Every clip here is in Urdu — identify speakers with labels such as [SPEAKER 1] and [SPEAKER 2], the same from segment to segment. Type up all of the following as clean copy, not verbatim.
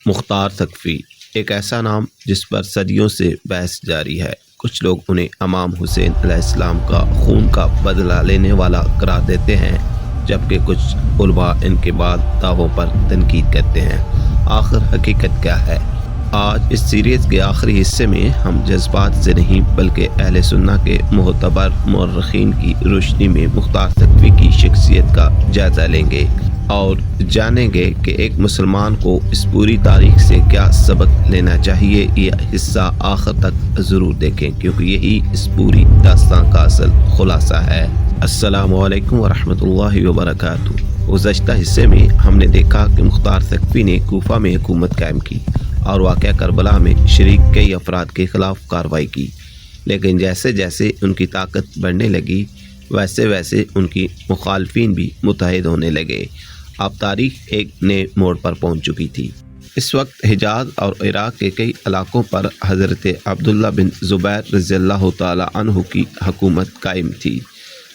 [SPEAKER 1] مختار ثقفی ایک ایسا نام جس پر صدیوں سے بحث جاری ہے۔ کچھ لوگ انہیں امام حسین علیہ السلام کا خون کا بدلہ لینے والا قرار دیتے ہیں، جبکہ کچھ علماء ان کے بعد دعووں پر تنقید کرتے ہیں۔ آخر حقیقت کیا ہے؟ آج اس سیریز کے آخری حصے میں ہم جذبات سے نہیں بلکہ اہل سنت کے معتبر مورخین کی روشنی میں مختار ثقفی کی شخصیت کا جائزہ لیں گے اور جانیں گے کہ ایک مسلمان کو اس پوری تاریخ سے کیا سبق لینا چاہیے۔ یہ حصہ آخر تک ضرور دیکھیں کیونکہ یہی اس پوری داستان کا اصل خلاصہ ہے۔ السلام علیکم ورحمۃ اللہ وبرکاتہ۔ گزشتہ حصے میں ہم نے دیکھا کہ مختار ثقفی نے کوفہ میں حکومت قائم کی اور واقعہ کربلا میں شریک کئی افراد کے خلاف کارروائی کی، لیکن جیسے جیسے ان کی طاقت بڑھنے لگی ویسے ویسے ان کی مخالفین بھی متحد ہونے لگے۔ اب تاریخ ایک نئے موڑ پر پہنچ چکی تھی۔ اس وقت حجاز اور عراق کے کئی علاقوں پر حضرت عبداللہ بن زبیر رضی اللہ تعالی عنہ کی حکومت قائم تھی۔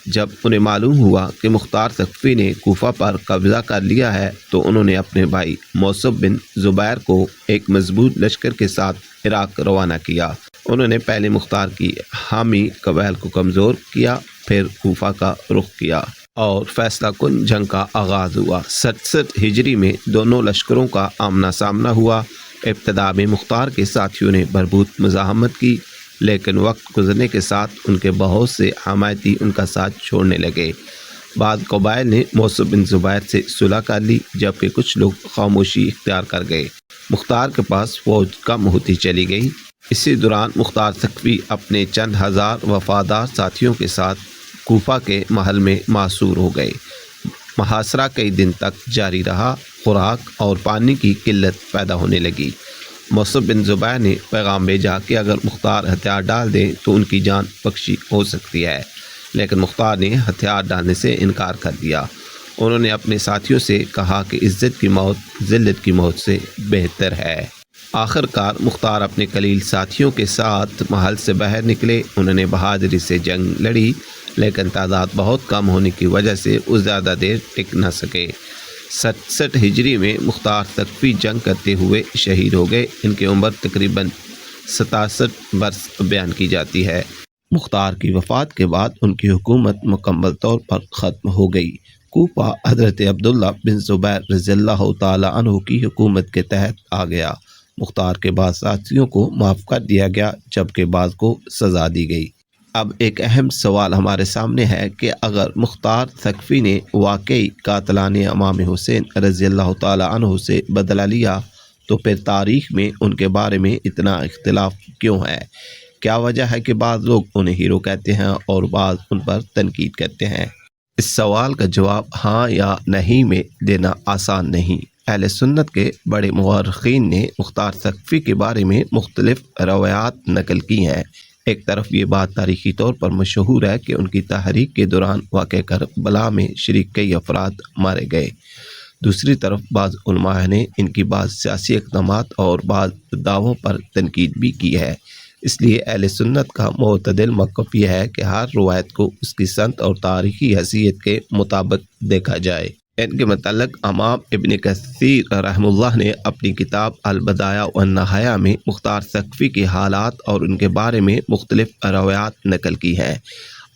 [SPEAKER 1] جب انہیں معلوم ہوا کہ مختار ثقفی نے کوفہ پر قبضہ کر لیا ہے تو انہوں نے اپنے بھائی موصب بن زبیر کو ایک مضبوط لشکر کے ساتھ عراق روانہ کیا۔ انہوں نے پہلے مختار کی حامی قبائل کو کمزور کیا، پھر کوفہ کا رخ کیا اور فیصلہ کن جنگ کا آغاز ہوا۔ 67 ہجری میں دونوں لشکروں کا آمنا سامنا ہوا۔ ابتدا میں مختار کے ساتھیوں نے بھرپور مزاحمت کی، لیکن وقت گزرنے کے ساتھ ان کے بہت سے حمایتی ان کا ساتھ چھوڑنے لگے۔ بعض قبائل نے موصب بن زبیر سے صلح کر لی، جبکہ کچھ لوگ خاموشی اختیار کر گئے۔ مختار کے پاس فوج کم ہوتی چلی گئی۔ اسی دوران مختار ثقفی اپنے چند ہزار وفادار ساتھیوں کے ساتھ کوفہ کے محل میں محصور ہو گئے۔ محاصرہ کئی دن تک جاری رہا۔ خوراک اور پانی کی قلت پیدا ہونے لگی۔ موصب بن زبیر نے پیغام بھیجا کہ اگر مختار ہتھیار ڈال دیں تو ان کی جان بخشی ہو سکتی ہے، لیکن مختار نے ہتھیار ڈالنے سے انکار کر دیا۔ انہوں نے اپنے ساتھیوں سے کہا کہ عزت کی موت ذلت کی موت سے بہتر ہے۔ آخر کار مختار اپنے قلیل ساتھیوں کے ساتھ محل سے باہر نکلے۔ انہوں نے بہادری سے جنگ لڑی، لیکن تعداد بہت کم ہونے کی وجہ سے وہ زیادہ دیر ٹک نہ سکے۔ 67 ہجری میں مختار ثقفی جنگ کرتے ہوئے شہید ہو گئے۔ ان کی عمر تقریباً 67 برس بیان کی جاتی ہے۔ مختار کی وفات کے بعد ان کی حکومت مکمل طور پر ختم ہو گئی۔ کوفہ حضرت عبداللہ بن زبیر رضی اللہ تعالی عنہ کی حکومت کے تحت آ گیا۔ مختار کے بعض ساتھیوں کو معاف کر دیا گیا، جبکہ بعض کو سزا دی گئی۔ اب ایک اہم سوال ہمارے سامنے ہے کہ اگر مختار ثقفی نے واقعی قاتلان امام حسین رضی اللہ تعالی عنہ سے بدلہ لیا تو پھر تاریخ میں ان کے بارے میں اتنا اختلاف کیوں ہے؟ کیا وجہ ہے کہ بعض لوگ انہیں ہیرو کہتے ہیں اور بعض ان پر تنقید کرتے ہیں؟ اس سوال کا جواب ہاں یا نہیں میں دینا آسان نہیں۔ اہل سنت کے بڑے مورخین نے مختار ثقفی کے بارے میں مختلف روایات نقل کی ہیں۔ ایک طرف یہ بات تاریخی طور پر مشہور ہے کہ ان کی تحریک کے دوران واقع کربلا میں شریک کئی افراد مارے گئے۔ دوسری طرف بعض علماء نے ان کی بعض سیاسی اقدامات اور بعض دعووں پر تنقید بھی کی ہے۔ اس لیے اہل سنت کا معتدل موقف یہ ہے کہ ہر روایت کو اس کی سند اور تاریخی حیثیت کے مطابق دیکھا جائے۔ ان کے متعلق امام ابن کثیر رحمہ اللہ نے اپنی کتاب البدایہ والنہایہ میں مختار ثقفی کے حالات اور ان کے بارے میں مختلف روایات نقل کی ہیں،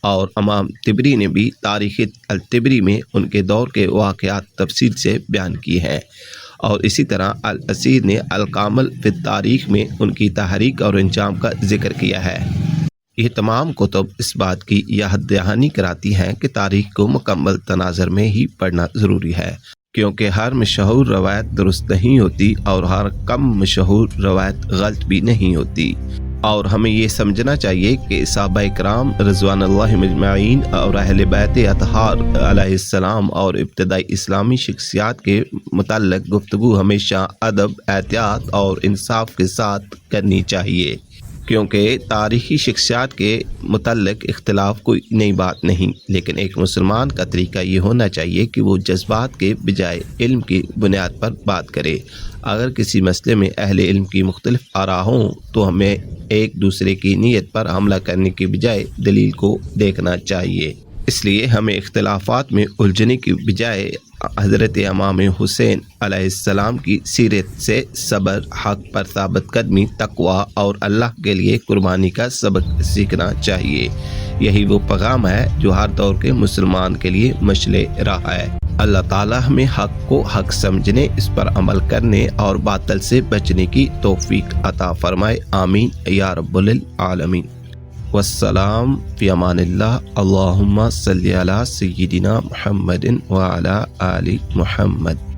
[SPEAKER 1] اور امام طبری نے بھی تاریخ الطبری میں ان کے دور کے واقعات تفصیل سے بیان کی ہیں، اور اسی طرح الاسیر نے الکامل فی التاریخ میں ان کی تحریک اور انجام کا ذکر کیا ہے۔ یہ تمام کتب اس بات کی یاد دہانی کراتی ہیں کہ تاریخ کو مکمل تناظر میں ہی پڑھنا ضروری ہے، کیونکہ ہر مشہور روایت درست نہیں ہوتی اور ہر کم مشہور روایت غلط بھی نہیں ہوتی، اور ہمیں یہ سمجھنا چاہیے کہ صحابہ کرام رضوان اللہ مجمعین اور اہل بیت اطہار علیہ السلام اور ابتدائی اسلامی شخصیات کے متعلق گفتگو ہمیشہ ادب، احتیاط اور انصاف کے ساتھ کرنی چاہیے، کیونکہ تاریخی شخصیات کے متعلق اختلاف کوئی نئی بات نہیں، لیکن ایک مسلمان کا طریقہ یہ ہونا چاہیے کہ وہ جذبات کے بجائے علم کی بنیاد پر بات کرے۔ اگر کسی مسئلے میں اہل علم کی مختلف آراء ہوں تو ہمیں ایک دوسرے کی نیت پر حملہ کرنے کے بجائے دلیل کو دیکھنا چاہیے۔ اس لیے ہمیں اختلافات میں الجھنے کی بجائے حضرت امام حسین علیہ السلام کی سیرت سے صبر، حق پر ثابت قدمی، تقوی اور اللہ کے لیے قربانی کا سبق سیکھنا چاہیے۔ یہی وہ پیغام ہے جو ہر دور کے مسلمان کے لیے مشعل راہ ہے۔ اللہ تعالیٰ ہمیں حق کو حق سمجھنے، اس پر عمل کرنے اور باطل سے بچنے کی توفیق عطا فرمائے، آمین یا رب العالمین۔ والسلام فی امان اللہ۔ اللہم صلی علی سیدنا محمد وعلی آل محمد۔